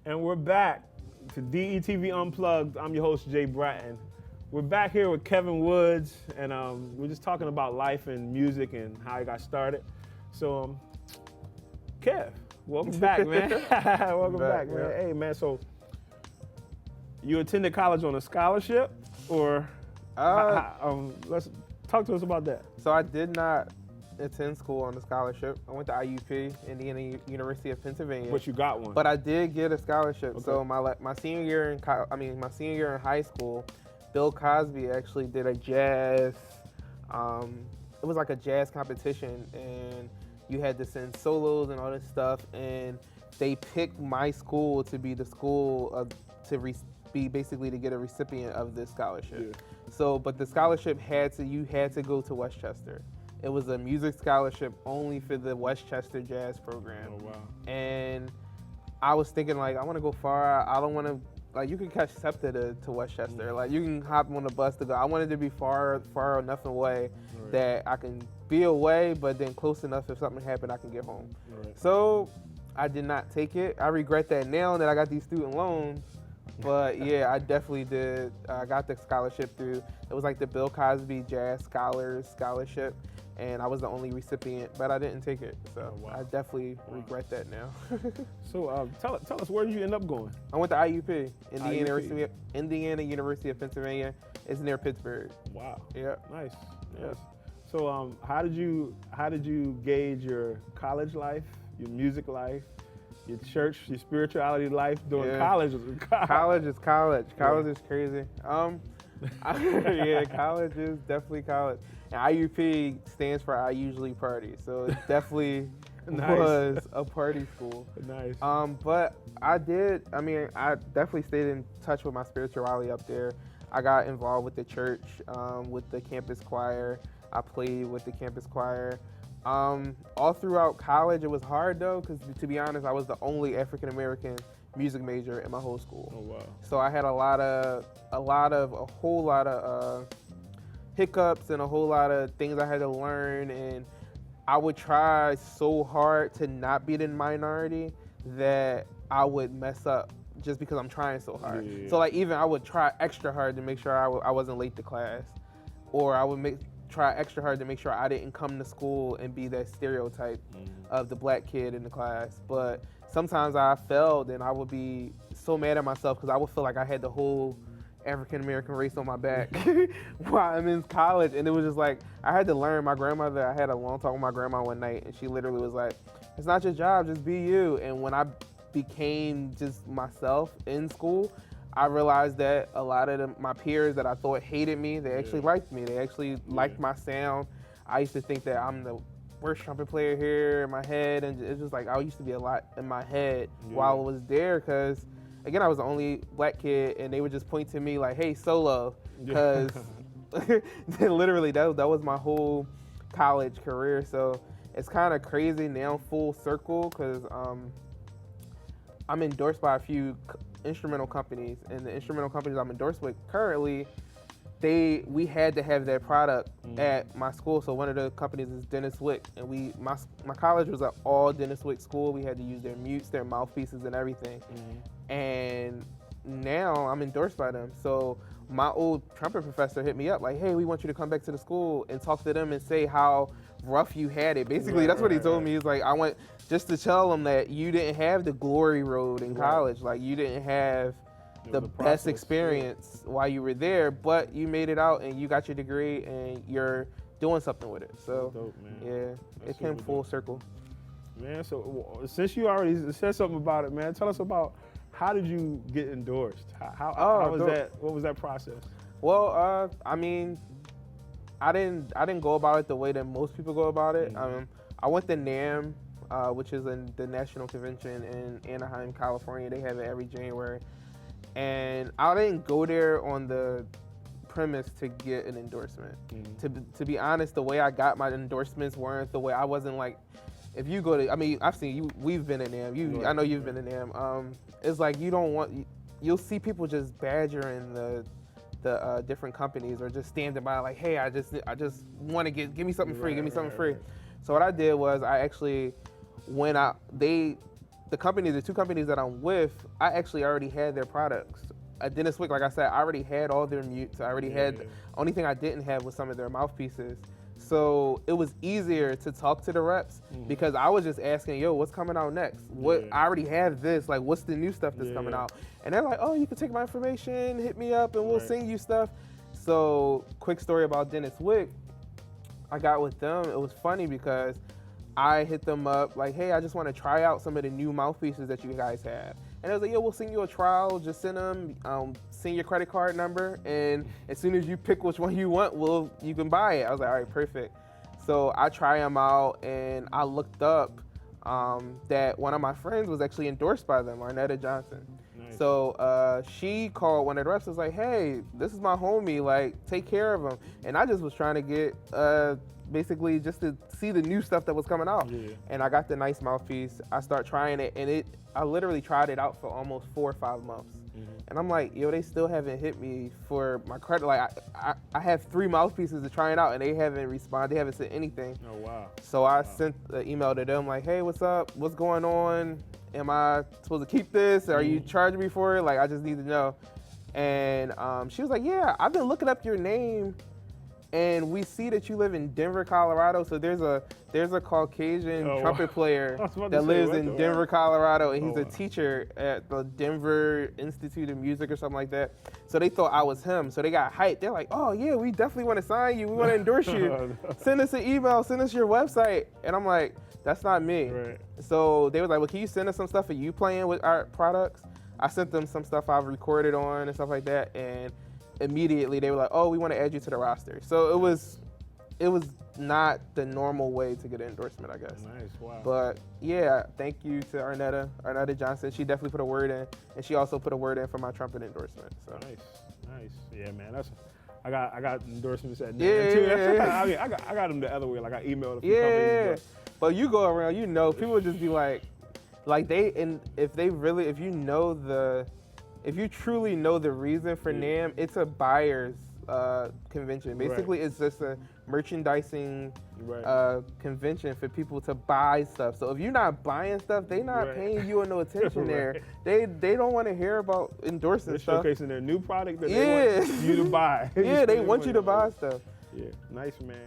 And we're back to DETV Unplugged. I'm your host, Jay Bratten. We're back here with Kevin Woods, and we're just talking about life and music and how he got started. So, Kev, welcome back, man. Welcome back, man. Yeah. Hey, man, so you attended college on a scholarship, or let's talk to us about that. So I did not attend school on a scholarship. I went to IUP, Indiana University of Pennsylvania. But you got one. But I did get a scholarship. Okay. So my senior year in high school, Bill Cosby actually did a jazz. It was like a jazz competition, and you had to send solos and all this stuff. And they picked my school to be the school to get a recipient of this scholarship. Yeah. So, but the scholarship you had to go to Westchester. It was a music scholarship only for the Westchester Jazz program. Oh, wow. And I was thinking, like, I want to go far. I don't want to, like, you can catch SEPTA to Westchester. Like, you can hop on the bus to go. I wanted to be far enough away that I can be away, but then close enough if something happened, I can get home. Right. So I did not take it. I regret that now that I got these student loans. But yeah, I definitely did. I got the scholarship through. It was like the Bill Cosby Jazz Scholars Scholarship, and I was the only recipient, but I didn't take it. So Oh, wow. I definitely regret that now. So tell us, where did you end up going? I went to IUP, IUP. Indiana University of Pennsylvania. It's near Pittsburgh. Wow. Yeah. Nice. Yeah. Yes. So how did you gauge your college life, your music life, your church, your spirituality life during college? College is college. College Yeah. is crazy. Yeah, college is definitely college. And IUP stands for I Usually Party, so it definitely Nice. was a party school. Nice. But I definitely stayed in touch with my spirituality up there. I got involved with the church, with the campus choir. I played with the campus choir. All throughout college, it was hard though, because to be honest, I was the only African American music major in my whole school. Oh, wow. So I had a whole lot of hiccups and a whole lot of things I had to learn, and I would try so hard to not be the minority that I would mess up just because I'm trying so hard. Yeah. So like even I would try extra hard to make sure I wasn't late to class, or I would try extra hard to make sure I didn't come to school and be that stereotype of the black kid in the class. But sometimes I failed, and I would be so mad at myself because I would feel like I had the whole African American race on my back while I'm in college. And it was just like, I had to learn. I had a long talk with my grandma one night, and she literally was like, it's not your job, just be you. And when I became just myself in school, I realized that a lot of my peers that I thought hated me, they actually liked me. They actually liked my sound. I used to think that I'm the worst trumpet player here in my head, and it's just like I used to be a lot in my head while I was there, because again, I was the only black kid, and they would just point to me like, hey, solo, because literally that was my whole college career. So it's kind of crazy now, full circle, because I'm endorsed by a few instrumental companies, and the instrumental companies I'm endorsed with currently, we had to have their product at my school. So one of the companies is Dennis Wick, and my college was an all Dennis Wick school. We had to use their mutes, their mouthpieces, and everything. And now I'm endorsed by them. So my old trumpet professor hit me up like, hey, we want you to come back to the school and talk to them and say how rough you had it. Basically, that's what he told me. He's like, I want just to tell them that you didn't have the glory road in college. Like, you didn't have the best experience while you were there, but you made it out and you got your degree and you're doing something with it. So dope, man. Yeah, it came full circle. Man, so since you already said something about it, man, tell us about how did you get endorsed? How was that? What was that process? Well, I mean, I didn't go about it the way that most people go about it. I went to NAMM, which is the National Convention in Anaheim, California. They have it every January. And I didn't go there on the premise to get an endorsement. To be honest, the way I got my endorsements weren't the way. I wasn't like, if you go to, I mean, I've seen you, we've been in NAMM. I know you've been in NAMM. It's like you'll see people just badgering the different companies, or just standing by like, hey, I just want to give me something free, give me something free. So what I did was I actually went out. the two companies that I'm with, I actually already had their products. At Dennis Wick, like I said, I already had all their mutes. I already had, only thing I didn't have was some of their mouthpieces. So it was easier to talk to the reps because I was just asking, yo, what's coming out next? I already have this, like, what's the new stuff that's coming out? And they're like, oh, you can take my information, hit me up, and we'll send you stuff. So quick story about Dennis Wick. I got with them. It was funny because I hit them up like, hey, I just want to try out some of the new mouthpieces that you guys have. And I was like, yo, we'll send you a trial. Just send them, send your credit card number. And as soon as you pick which one you want, you can buy it. I was like, all right, perfect. So I try them out, and I looked up that one of my friends was actually endorsed by them, Arnetta Johnson. Nice. So she called one of the reps and was like, hey, this is my homie, like, take care of him. And I just was trying to get, basically just to see the new stuff that was coming out. And I got the nice mouthpiece. I start trying it, and I literally tried it out for almost 4 or 5 months. And I'm like, yo, they still haven't hit me for my credit. Like, I have 3 mouthpieces to try it out, and they haven't responded. They haven't said anything. Oh, wow. So I sent an email to them like, hey, what's up? What's going on? Am I supposed to keep this? Are you charging me for it? Like, I just need to know. And she was like, yeah, I've been looking up your name, and we see that you live in Denver, Colorado. So there's a Caucasian trumpet player that lives in Denver, Colorado, and he's a teacher at the Denver Institute of Music or something like that. So they thought I was him. So they got hyped. They're like, oh yeah, we definitely want to sign you. We want to endorse you. Send us an email. Send us your website. And I'm like, that's not me. Right. So they were like, well, can you send us some stuff of you playing with our products? I sent them some stuff I've recorded on and stuff like that, and immediately they were like, oh, we want to add you to the roster. So it was not the normal way to get an endorsement, I guess. Nice, wow. But yeah, thank you to Arnetta Johnson. She definitely put a word in, and she also put a word in for my trumpet endorsement. So nice. Yeah, man, I got endorsements at that too. Yeah. I mean, I got them the other way. Like, I emailed a few companies. But you go around, people would just be like if you truly know the reason for NAMM, it's a buyer's convention. Basically, it's just a merchandising convention for people to buy stuff. So if you're not buying stuff, they're not paying you no attention there. They don't want to hear about endorsing stuff. They're showcasing their new product that they want you to buy. They want you to buy stuff. Yeah, nice, man.